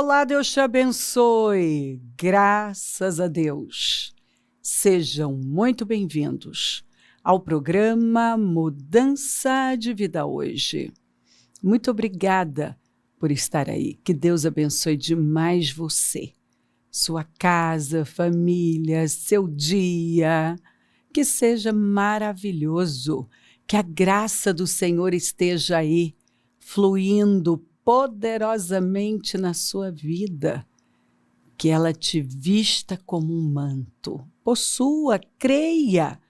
Olá, Deus te abençoe. Graças a Deus. Sejam muito bem-vindos ao programa Mudança de Vida Hoje. Muito obrigada por estar aí. Que Deus abençoe demais você, sua casa, família, seu dia. Que seja maravilhoso. Que a graça do Senhor esteja aí, fluindo poderosamente na sua vida, que ela te vista como um manto. Possua, creia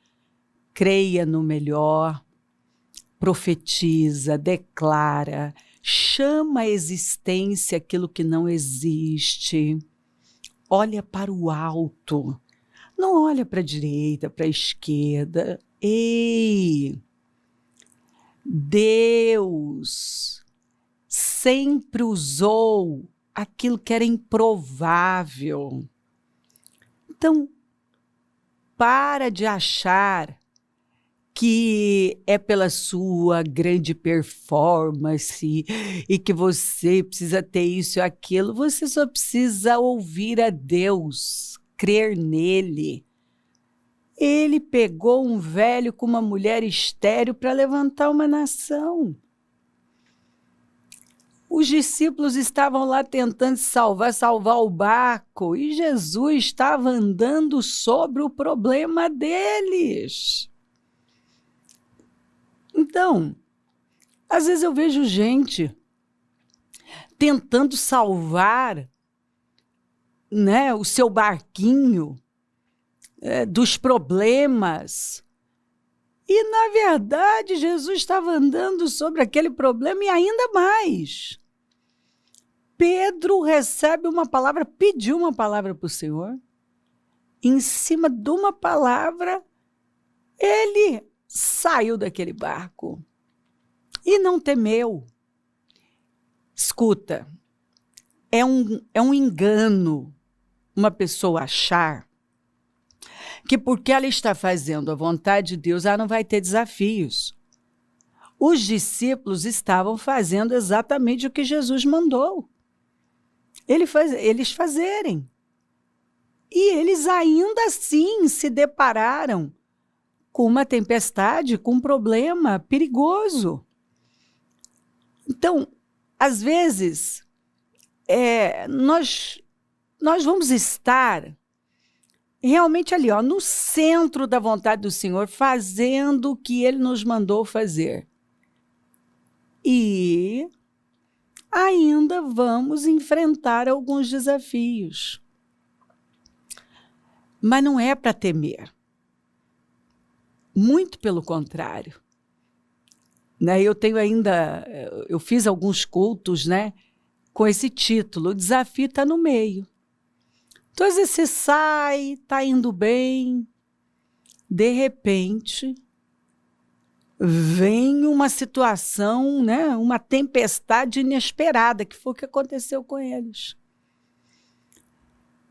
no melhor, profetiza, declara, chama à existência aquilo que não existe. Olha para o alto, não olha para a direita, para a esquerda. Ei, Deus sempre usou aquilo que era improvável. Então, para de achar que é pela sua grande performance e que você precisa ter isso e aquilo. Você só precisa ouvir a Deus, crer nele. Ele pegou um velho com uma mulher estéril para levantar uma nação. Os discípulos estavam lá tentando salvar o barco, e Jesus estava andando sobre o problema deles. Então, às vezes eu vejo gente tentando salvar, né, o seu barquinho dos problemas. E, na verdade, Jesus estava andando sobre aquele problema e ainda mais. Pedro recebe uma palavra, pediu uma palavra para o Senhor. Em cima de uma palavra, ele saiu daquele barco e não temeu. Escuta, é um engano uma pessoa achar que porque ela está fazendo a vontade de Deus, ela não vai ter desafios. Os discípulos estavam fazendo exatamente o que Jesus mandou eles fazerem. E eles ainda assim se depararam com uma tempestade, com um problema perigoso. Então, às vezes, nós vamos estar realmente ali, no centro da vontade do Senhor, fazendo o que Ele nos mandou fazer. E ainda vamos enfrentar alguns desafios. Mas não é para temer. Muito pelo contrário. Né? Eu fiz alguns cultos, né, com esse título, o desafio está no meio. Então, às vezes você sai, está indo bem, de repente, vem uma situação, né, uma tempestade inesperada, que foi o que aconteceu com eles.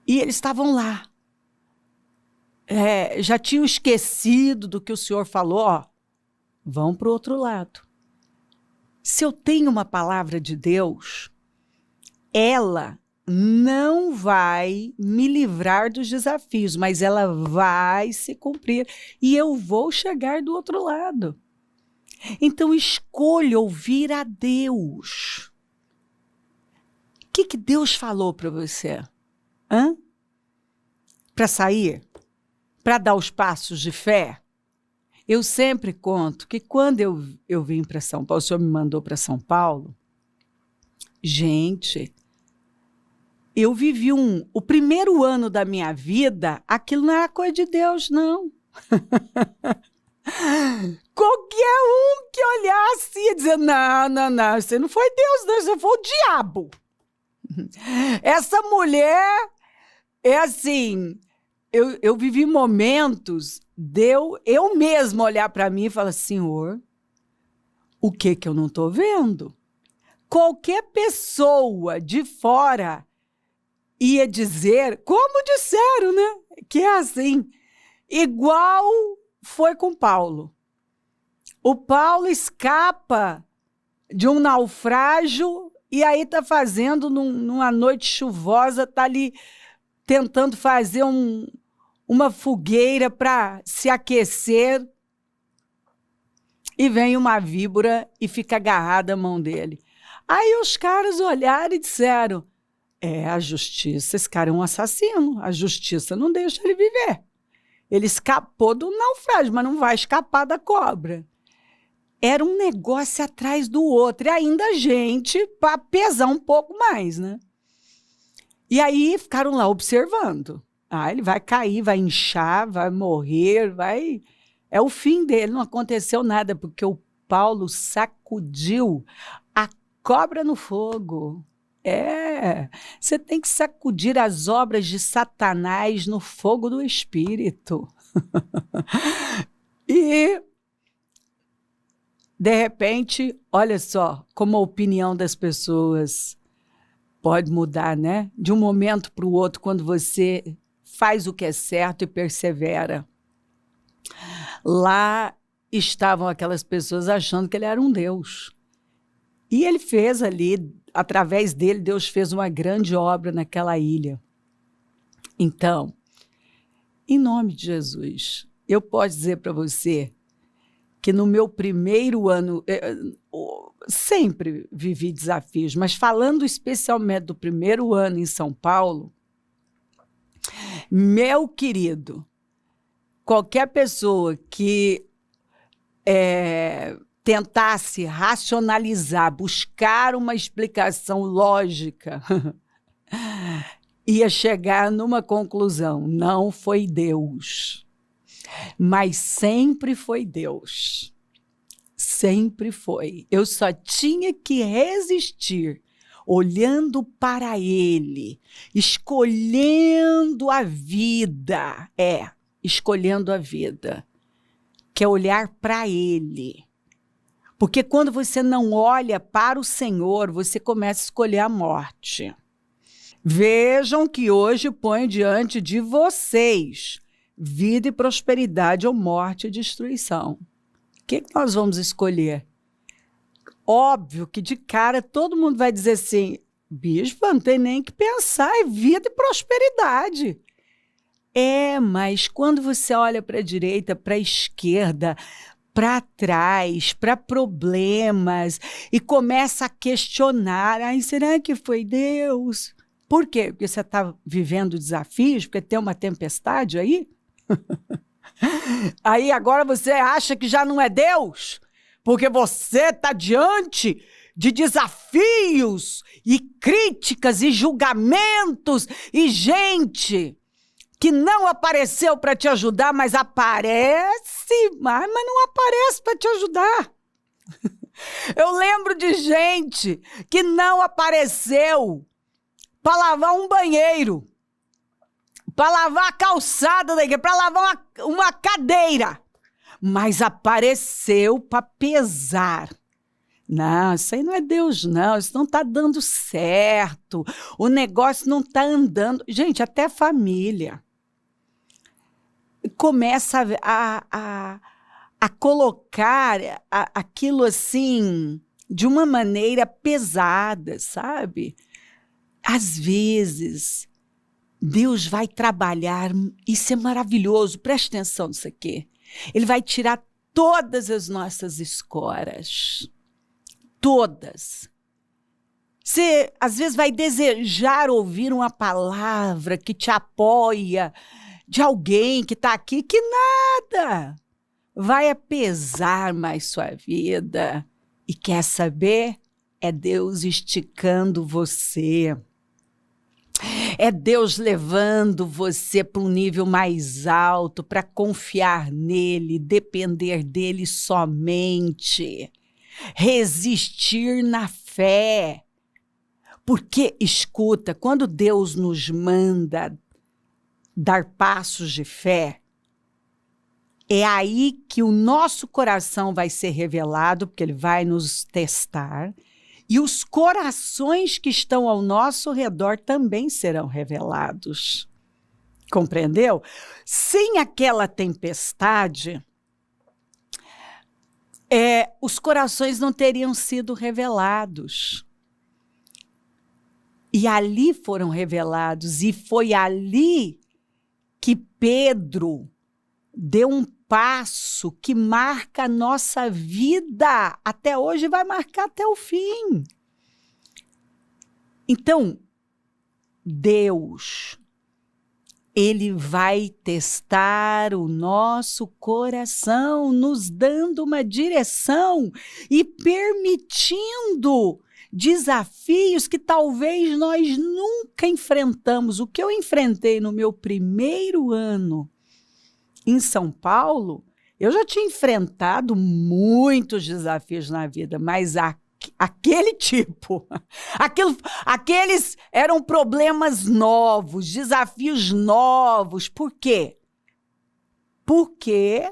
E eles estavam lá. Já tinham esquecido do que o Senhor falou, vão para o outro lado. Se eu tenho uma palavra de Deus, ela não vai me livrar dos desafios, mas ela vai se cumprir e eu vou chegar do outro lado. Então, escolha ouvir a Deus. O que Deus falou para você? Para sair? Para dar os passos de fé? Eu sempre conto que quando eu vim para São Paulo, o Senhor me mandou para São Paulo, gente, eu vivi o primeiro ano da minha vida, aquilo não era coisa de Deus, não. Qualquer um que olhasse ia dizer, não, você não foi Deus, não, você foi o diabo. Essa mulher é assim, eu vivi momentos de eu mesma olhar para mim e falar, Senhor, o que eu não estou vendo? Qualquer pessoa de fora ia dizer, como disseram, né? Que é assim, igual foi com Paulo. O Paulo escapa de um naufrágio E aí está fazendo, numa noite chuvosa, está ali tentando fazer uma fogueira para se aquecer. E vem uma víbora e fica agarrada à mão dele. Aí os caras olharam e disseram, a justiça, esse cara é um assassino, a justiça não deixa ele viver. Ele escapou do naufrágio, mas não vai escapar da cobra. Era um negócio atrás do outro, e ainda gente para pesar um pouco mais, né? E aí ficaram lá observando. Ele vai cair, vai inchar, vai morrer, vai... É o fim dele, não aconteceu nada, porque o Paulo sacudiu a cobra no fogo. Você tem que sacudir as obras de Satanás no fogo do Espírito. E, de repente, olha só como a opinião das pessoas pode mudar, né? De um momento para o outro, quando você faz o que é certo e persevera. Lá estavam aquelas pessoas achando que ele era um Deus. E ele fez ali, através dele, Deus fez uma grande obra naquela ilha. Então, em nome de Jesus, eu posso dizer para você que no meu primeiro ano, sempre vivi desafios, mas falando especialmente do primeiro ano em São Paulo, meu querido, qualquer pessoa que tentasse racionalizar, buscar uma explicação lógica, ia chegar numa conclusão: não foi Deus. Mas sempre foi Deus. Sempre foi. Eu só tinha que resistir, olhando para Ele, escolhendo a vida. Escolhendo a vida, que é olhar para Ele. Porque quando você não olha para o Senhor, você começa a escolher a morte. Vejam que hoje ponho diante de vocês vida e prosperidade ou morte e destruição. O que nós vamos escolher? Óbvio que de cara todo mundo vai dizer assim, bispo, não tem nem que pensar, é vida e prosperidade. Mas quando você olha para a direita, para a esquerda, para trás, para problemas, e começa a questionar, será que foi Deus? Por quê? Porque você está vivendo desafios, porque tem uma tempestade aí? Aí agora você acha que já não é Deus? Porque você está diante de desafios e críticas e julgamentos e gente que não apareceu para te ajudar, mas aparece, mas não aparece para te ajudar. Eu lembro de gente que não apareceu para lavar um banheiro, para lavar a calçada da igreja, para lavar uma cadeira, mas apareceu para pesar. Não, isso aí não é Deus, não. Isso não está dando certo. O negócio não está andando. Gente, até família começa a colocar aquilo assim de uma maneira pesada, sabe? Às vezes, Deus vai trabalhar, isso é maravilhoso, preste atenção nisso aqui. Ele vai tirar todas as nossas escoras, todas. Você, às vezes, vai desejar ouvir uma palavra que te apoia, de alguém que está aqui, que nada vai pesar mais sua vida. E quer saber? É Deus esticando você. É Deus levando você para um nível mais alto, para confiar nele, depender dele somente. Resistir na fé. Porque, escuta, quando Deus nos manda dar passos de fé, é aí que o nosso coração vai ser revelado, porque ele vai nos testar, e os corações que estão ao nosso redor também serão revelados. Compreendeu? Sem aquela tempestade, os corações não teriam sido revelados. E ali foram revelados, e foi ali que Pedro deu um passo que marca a nossa vida até hoje e vai marcar até o fim. Então, Deus, Ele vai testar o nosso coração, nos dando uma direção e permitindo desafios que talvez nós nunca enfrentamos. O que eu enfrentei no meu primeiro ano em São Paulo, eu já tinha enfrentado muitos desafios na vida, mas aquele tipo, aqueles eram problemas novos, desafios novos. Por quê? Porque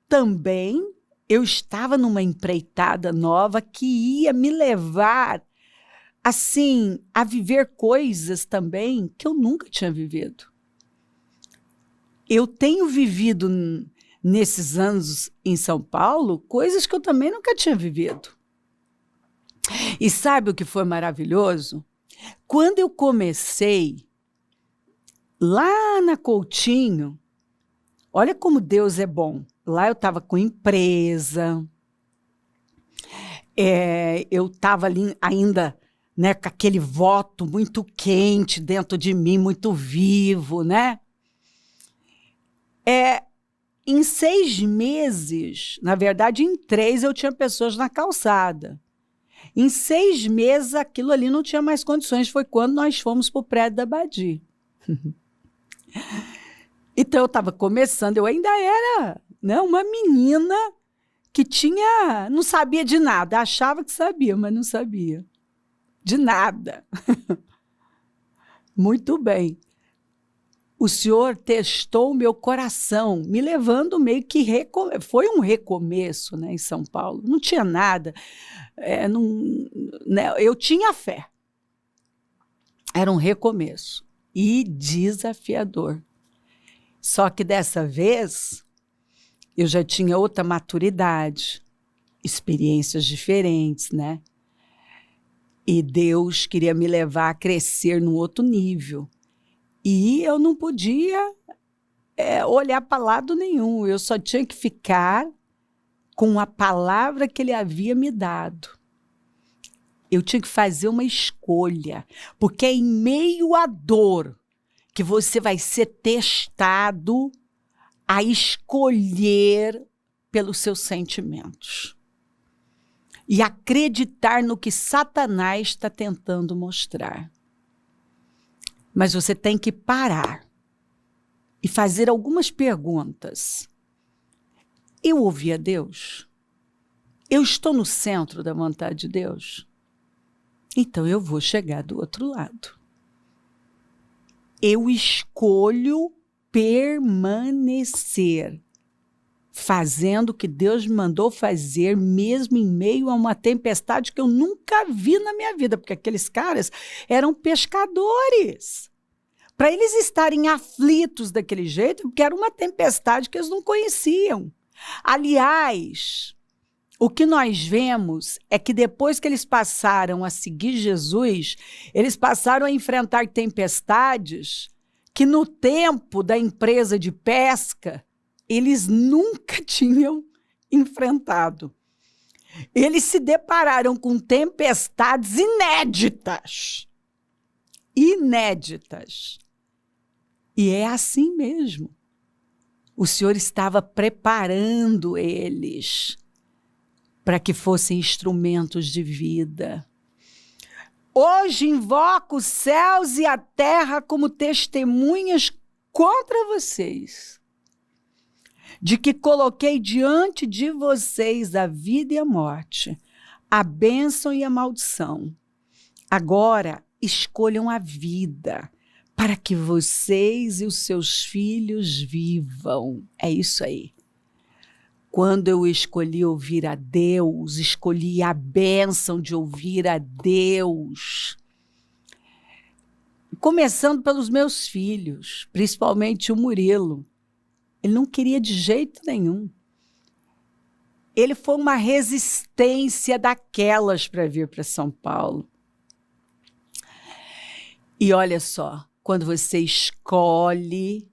também eu estava numa empreitada nova que ia me levar, assim, a viver coisas também que eu nunca tinha vivido. Eu tenho vivido nesses anos em São Paulo coisas que eu também nunca tinha vivido. E sabe o que foi maravilhoso? Quando eu comecei lá na Coutinho, olha como Deus é bom. Lá eu estava com empresa, eu estava ali ainda, né, com aquele voto muito quente dentro de mim, muito vivo, né? Em 6 meses, na verdade, em 3 eu tinha pessoas na calçada. Em 6 meses, aquilo ali não tinha mais condições. Foi quando nós fomos para o prédio da Badi. Então, eu estava começando, eu ainda era, né, uma menina que não sabia de nada. Achava que sabia, mas não sabia de nada. Muito bem. O Senhor testou o meu coração, me levando meio que... Foi um recomeço, né, em São Paulo. Não tinha nada. Eu tinha fé. Era um recomeço. E desafiador. Só que dessa vez, eu já tinha outra maturidade, experiências diferentes, né? E Deus queria me levar a crescer num outro nível. E eu não podia olhar para lado nenhum. Eu só tinha que ficar com a palavra que Ele havia me dado. Eu tinha que fazer uma escolha, porque é em meio à dor que você vai ser testado a escolher pelos seus sentimentos e acreditar no que Satanás está tentando mostrar. Mas você tem que parar e fazer algumas perguntas. Eu ouvi a Deus? Eu estou no centro da vontade de Deus? Então eu vou chegar do outro lado. Eu escolho permanecer fazendo o que Deus me mandou fazer, mesmo em meio a uma tempestade que eu nunca vi na minha vida, porque aqueles caras eram pescadores. Para eles estarem aflitos daquele jeito, porque era uma tempestade que eles não conheciam. Aliás, o que nós vemos é que depois que eles passaram a seguir Jesus, eles passaram a enfrentar tempestades que no tempo da empresa de pesca, eles nunca tinham enfrentado. Eles se depararam com tempestades inéditas. Inéditas. E é assim mesmo. O Senhor estava preparando eles para que fossem instrumentos de vida. Hoje invoco os céus e a terra como testemunhas contra vocês, de que coloquei diante de vocês a vida e a morte, a bênção e a maldição. Agora, escolham a vida, para que vocês e os seus filhos vivam. É isso aí. Quando eu escolhi ouvir a Deus, escolhi a bênção de ouvir a Deus. Começando pelos meus filhos, principalmente o Murilo. Ele não queria de jeito nenhum. Ele foi uma resistência daquelas para vir para São Paulo. E olha só, quando você escolhe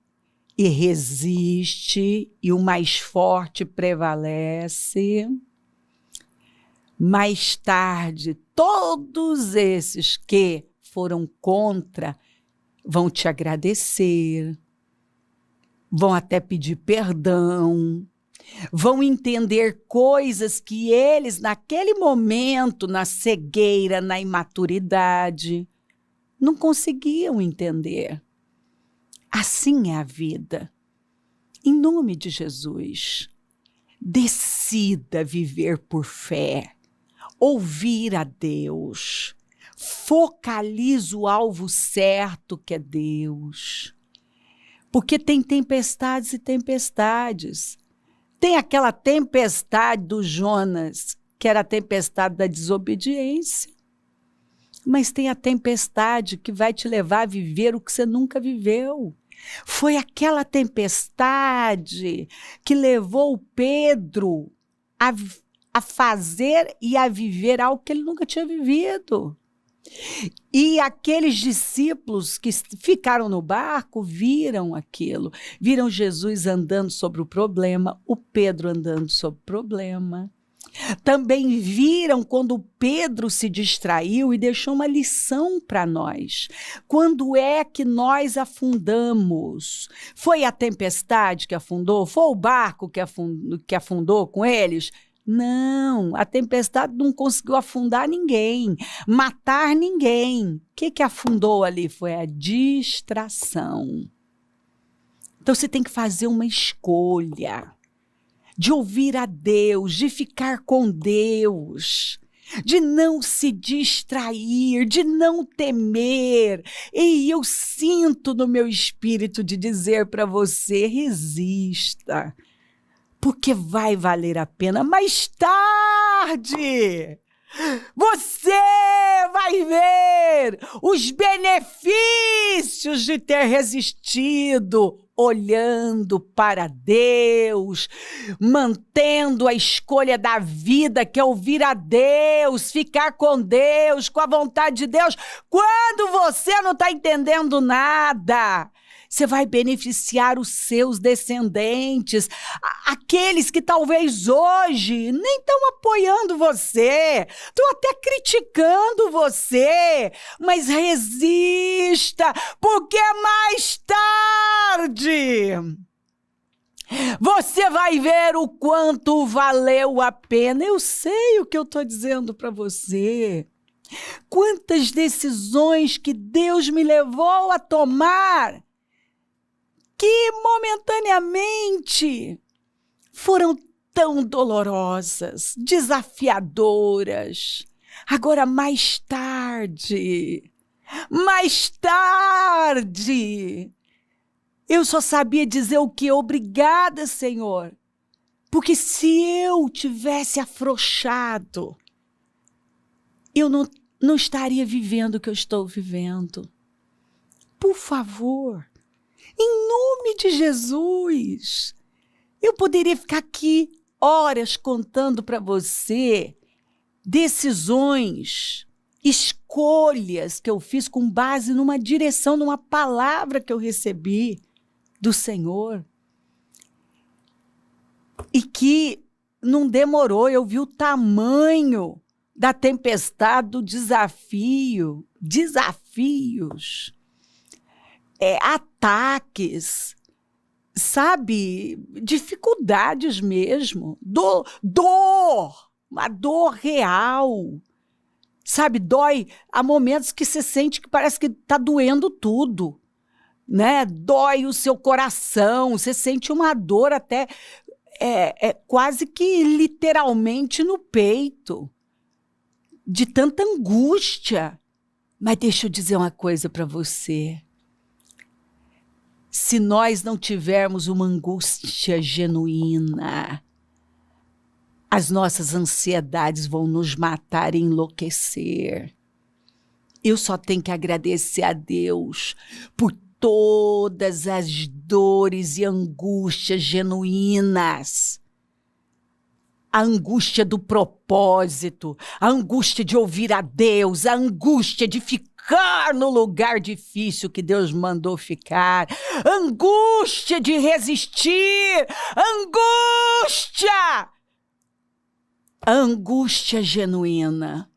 e resiste e o mais forte prevalece, mais tarde, todos esses que foram contra vão te agradecer, vão até pedir perdão, vão entender coisas que eles, naquele momento, na cegueira, na imaturidade, não conseguiam entender. Assim é a vida. Em nome de Jesus, decida viver por fé, ouvir a Deus, focalize o alvo certo que é Deus. Porque tem tempestades e tempestades. Tem aquela tempestade do Jonas, que era a tempestade da desobediência. Mas tem a tempestade que vai te levar a viver o que você nunca viveu. Foi aquela tempestade que levou o Pedro a fazer e a viver algo que ele nunca tinha vivido. E aqueles discípulos que ficaram no barco viram aquilo, viram Jesus andando sobre o problema, o Pedro andando sobre o problema. Também viram quando Pedro se distraiu e deixou uma lição para nós. Quando é que nós afundamos? Foi a tempestade que afundou? Foi o barco que afundou com eles? Não, a tempestade não conseguiu afundar ninguém, matar ninguém. O que afundou ali? Foi a distração. Então você tem que fazer uma escolha de ouvir a Deus, de ficar com Deus, de não se distrair, de não temer. E eu sinto no meu espírito de dizer para você, resista, porque vai valer a pena. Mais tarde, você vai ver os benefícios de ter resistido, olhando para Deus, mantendo a escolha da vida, que é ouvir a Deus, ficar com Deus, com a vontade de Deus. Quando você não está entendendo nada, você vai beneficiar os seus descendentes, aqueles que talvez hoje nem estão apoiando você, estão até criticando você, mas resista, porque mais tarde você vai ver o quanto valeu a pena. Eu sei o que eu estou dizendo para você. Quantas decisões que Deus me levou a tomar, que momentaneamente foram tão dolorosas, desafiadoras. Agora, mais tarde, eu só sabia dizer o que? Obrigada, Senhor. Porque se eu tivesse afrouxado, eu não estaria vivendo o que eu estou vivendo. Por favor, em nome de Jesus, eu poderia ficar aqui horas contando para você decisões, escolhas que eu fiz com base numa direção, numa palavra que eu recebi do Senhor. E que não demorou, eu vi o tamanho da tempestade, do desafios, ataques, sabe, dificuldades mesmo, uma dor real, sabe, dói, há momentos que você sente que parece que está doendo tudo, né, dói o seu coração, você sente uma dor até, quase que literalmente no peito, de tanta angústia. Mas deixa eu dizer uma coisa para você. Se nós não tivermos uma angústia genuína, as nossas ansiedades vão nos matar e enlouquecer. Eu só tenho que agradecer a Deus por todas as dores e angústias genuínas. A angústia do propósito, a angústia de ouvir a Deus, a angústia de ficar ficar no lugar difícil que Deus mandou ficar, angústia de resistir, angústia, a angústia genuína.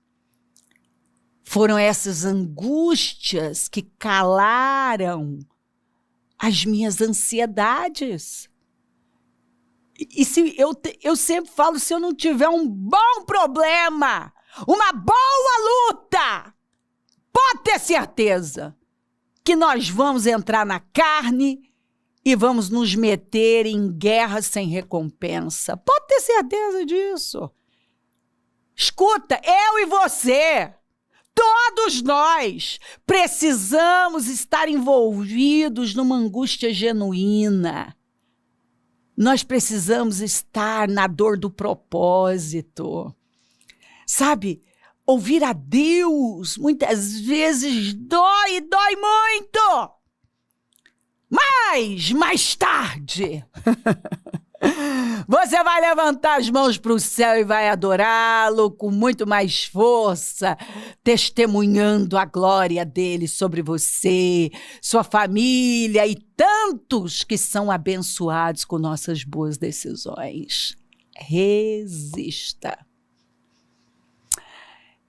Foram essas angústias que calaram as minhas ansiedades. E se eu sempre falo, se eu não tiver um bom problema, uma boa luta, pode ter certeza que nós vamos entrar na carne e vamos nos meter em guerra sem recompensa. Pode ter certeza disso. Escuta, eu e você, todos nós precisamos estar envolvidos numa angústia genuína. Nós precisamos estar na dor do propósito. Sabe, ouvir a Deus muitas vezes dói muito. Mas mais tarde, você vai levantar as mãos para o céu e vai adorá-lo com muito mais força, testemunhando a glória dele sobre você, sua família e tantos que são abençoados com nossas boas decisões. Resista.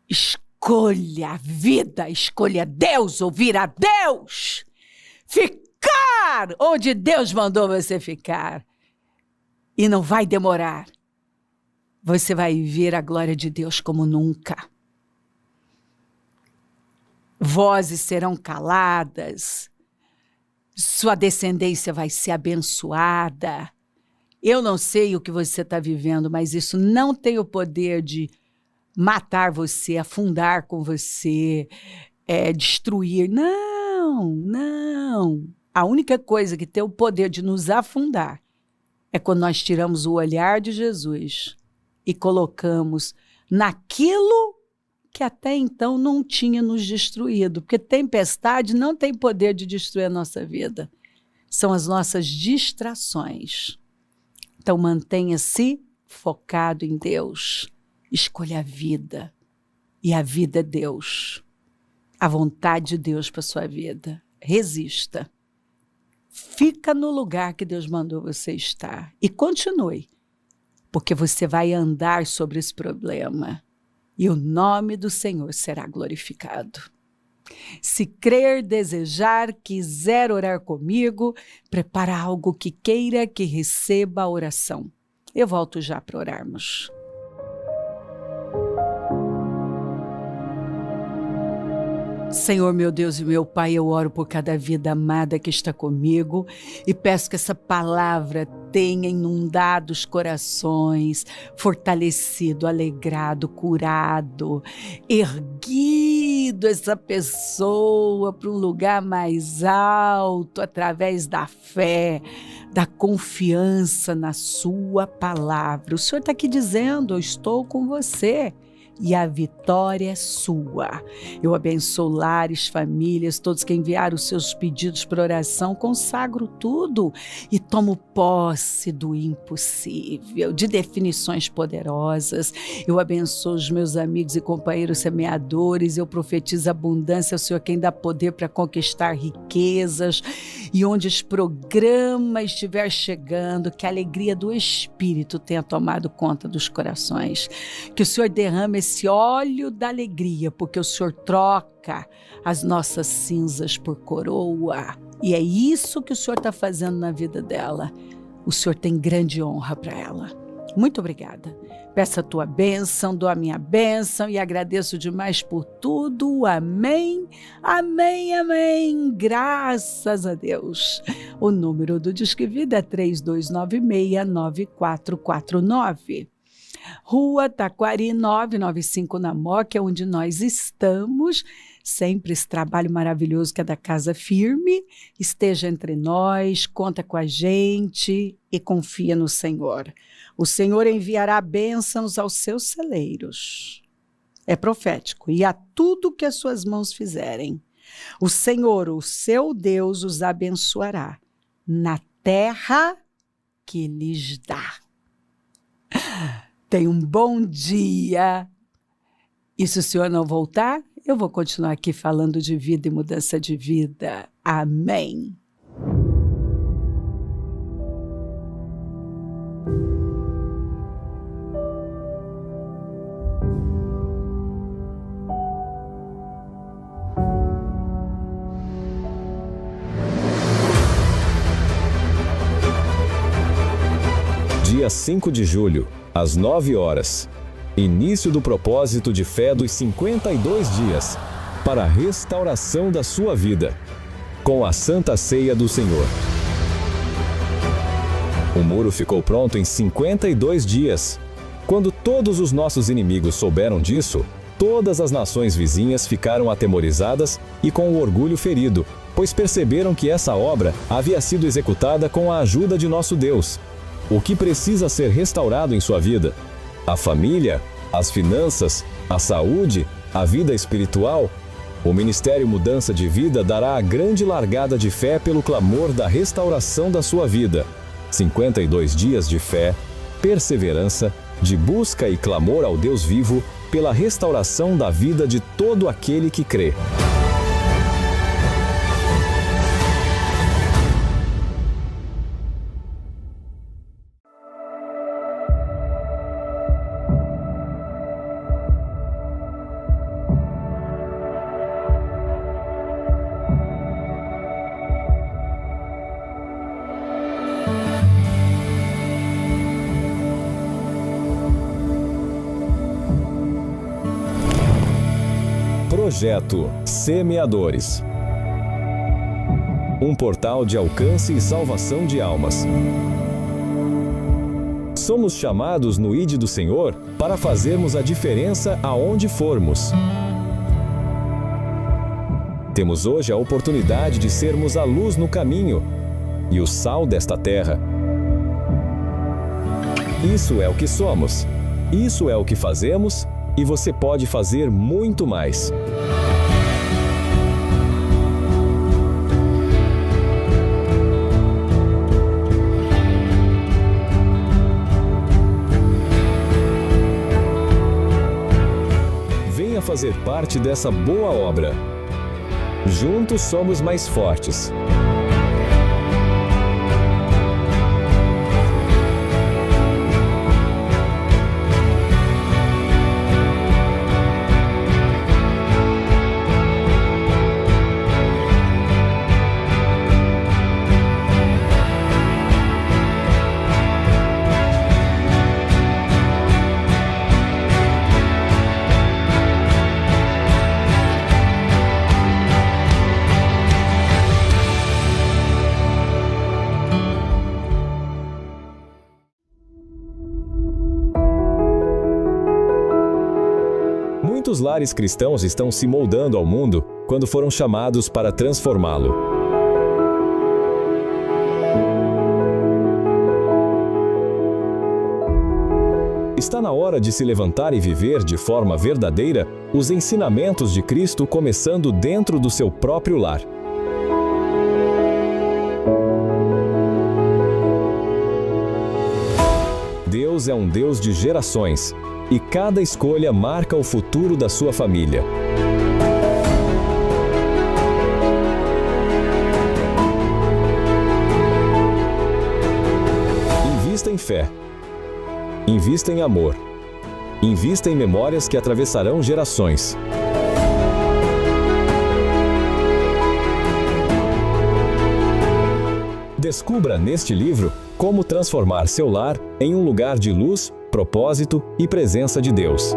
Escolha a vida, escolha Deus, ouvir a Deus, ficar onde Deus mandou você ficar. E não vai demorar. Você vai ver a glória de Deus como nunca. Vozes serão caladas. Sua descendência vai ser abençoada. Eu não sei o que você está vivendo, mas isso não tem o poder de matar você, afundar com você, destruir. Não. A única coisa que tem o poder de nos afundar é quando nós tiramos o olhar de Jesus e colocamos naquilo que até então não tinha nos destruído. Porque tempestade não tem poder de destruir a nossa vida. São as nossas distrações. Então mantenha-se focado em Deus. Escolha a vida. E a vida é Deus. A vontade de Deus para a sua vida. Resista. Fica no lugar que Deus mandou você estar e continue, porque você vai andar sobre esse problema e o nome do Senhor será glorificado. Se crer, desejar, quiser orar comigo, prepara algo que queira que receba a oração. Eu volto já para orarmos. Senhor, meu Deus e meu Pai, eu oro por cada vida amada que está comigo e peço que essa palavra tenha inundado os corações, fortalecido, alegrado, curado, erguido essa pessoa para um lugar mais alto através da fé, da confiança na sua palavra. O Senhor está aqui dizendo, eu estou com você. E a vitória é sua. Eu abençoo lares, famílias, todos que enviaram os seus pedidos para oração, consagro tudo e tomo posse do impossível, de definições poderosas. Eu abençoo os meus amigos e companheiros semeadores, eu profetizo abundância ao Senhor, quem dá poder para conquistar riquezas, e onde os programas estiver chegando, que a alegria do Espírito tenha tomado conta dos corações, que o Senhor derrame esse óleo da alegria, porque o Senhor troca as nossas cinzas por coroa. E é isso que o Senhor está fazendo na vida dela. O Senhor tem grande honra para ela. Muito obrigada. Peço a tua bênção, dou a minha bênção e agradeço demais por tudo. Amém, amém, amém. Graças a Deus. O número do Disque Vida é 3296-9449. Rua Taquari 995 na Moca, é onde nós estamos. Sempre esse trabalho maravilhoso que é da Casa Firme. Esteja entre nós, conta com a gente e confia no Senhor. O Senhor enviará bênçãos aos seus celeiros. É profético. E a tudo que as suas mãos fizerem. O Senhor, o seu Deus, os abençoará na terra que lhes dá. Tenha um bom dia. E se o Senhor não voltar, eu vou continuar aqui falando de vida e mudança de vida. Amém. Dia 5 de julho, às 9 horas. Início do propósito de fé dos 52 dias para a restauração da sua vida, com a Santa Ceia do Senhor. O muro ficou pronto em 52 dias. Quando todos os nossos inimigos souberam disso, todas as nações vizinhas ficaram atemorizadas e com o orgulho ferido, pois perceberam que essa obra havia sido executada com a ajuda de nosso Deus. O que precisa ser restaurado em sua vida? A família, as finanças, a saúde, a vida espiritual? O Ministério Mudança de Vida dará a grande largada de fé pelo clamor da restauração da sua vida. 52 dias de fé, perseverança, de busca e clamor ao Deus vivo pela restauração da vida de todo aquele que crê. Projeto Semeadores. Um portal de alcance e salvação de almas. Somos chamados no ID do Senhor para fazermos a diferença aonde formos. Temos hoje a oportunidade de sermos a luz no caminho e o sal desta terra. Isso é o que somos, isso é o que fazemos e você pode fazer muito mais. Venha fazer parte dessa boa obra. Juntos somos mais fortes. Muitos lares cristãos estão se moldando ao mundo quando foram chamados para transformá-lo. Está na hora de se levantar e viver de forma verdadeira os ensinamentos de Cristo, começando dentro do seu próprio lar. Deus é um Deus de gerações. E cada escolha marca o futuro da sua família. Invista em fé. Invista em amor. Invista em memórias que atravessarão gerações. Descubra neste livro como transformar seu lar em um lugar de luz, propósito e presença de Deus.